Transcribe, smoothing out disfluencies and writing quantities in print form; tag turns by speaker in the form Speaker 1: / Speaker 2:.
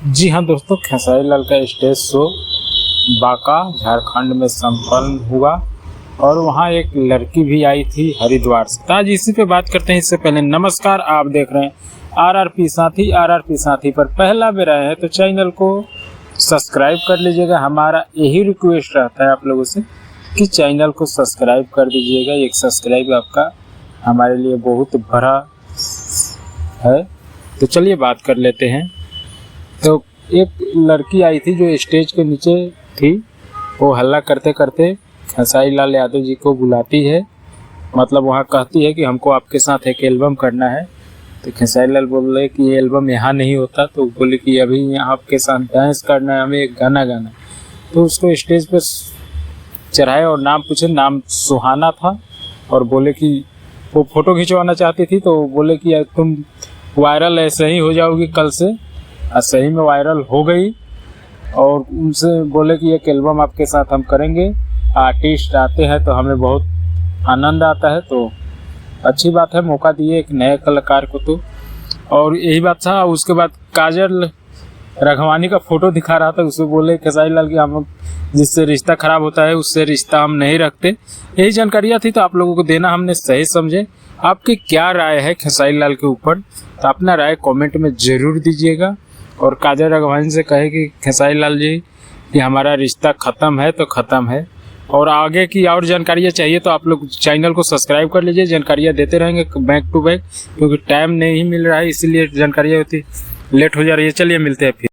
Speaker 1: जी हाँ दोस्तों, खेसारी लाल का स्टेज शो बांका झारखंड में संपन्न हुआ और वहाँ एक लड़की भी आई थी हरिद्वार से। तो आज इसी पे बात करते हैं। इससे पहले नमस्कार, आप देख रहे हैं आरआरपी साथी पर पहला बार आए हैं तो चैनल को सब्सक्राइब कर लीजिएगा। हमारा यही रिक्वेस्ट रहता है आप लोगों से कि चैनल को सब्सक्राइब कर दीजिएगा। एक सब्सक्राइब आपका हमारे लिए बहुत बड़ा है। तो चलिए बात कर लेते हैं। तो एक लड़की आई थी जो स्टेज के नीचे थी, वो हल्ला करते करते खेसारी लाल यादव जी को बुलाती है, मतलब वहाँ कहती है कि हमको आपके साथ एक एल्बम करना है। तो खेसारी लाल बोल रहे कि ये एल्बम यहाँ नहीं होता, तो बोले कि अभी यहाँ आपके साथ डांस करना है, हमें एक गाना गाना। तो उसको स्टेज पर चढ़ाए और नाम पूछे, नाम सुहाना था, और बोले कि वो फ़ोटो खिंचवाना चाहती थी। तो बोले कि तुम वायरल ऐसे ही हो जाओगी कल से। सही में वायरल हो गई और उनसे बोले कि एक एल्बम आपके साथ हम करेंगे। आर्टिस्ट आते हैं तो हमें बहुत आनंद आता है, तो अच्छी बात है, मौका दिए एक नए कलाकार को। तो और यही बात था। उसके बाद काजल राघवानी का फ़ोटो दिखा रहा था, उसमें बोले खेसारी लाल की हम जिससे रिश्ता ख़राब होता है उससे रिश्ता हम नहीं रखते। यही जानकारियाँ थी तो आप लोगों को देना हमने सही समझे। आपकी क्या राय है खेसारी लाल के ऊपर, तो अपना राय कमेंट में ज़रूर दीजिएगा। और काजल राघवानी से कहे कि खेसारी लाल जी कि हमारा रिश्ता ख़त्म है तो ख़त्म है, और आगे की और जानकारियाँ चाहिए तो आप लोग चैनल को सब्सक्राइब कर लीजिए। जानकारियाँ देते रहेंगे बैक टू बैक, क्योंकि टाइम नहीं मिल रहा है, इसीलिए जानकारियाँ होती लेट हो जा रही है। चलिए मिलते हैं फिर।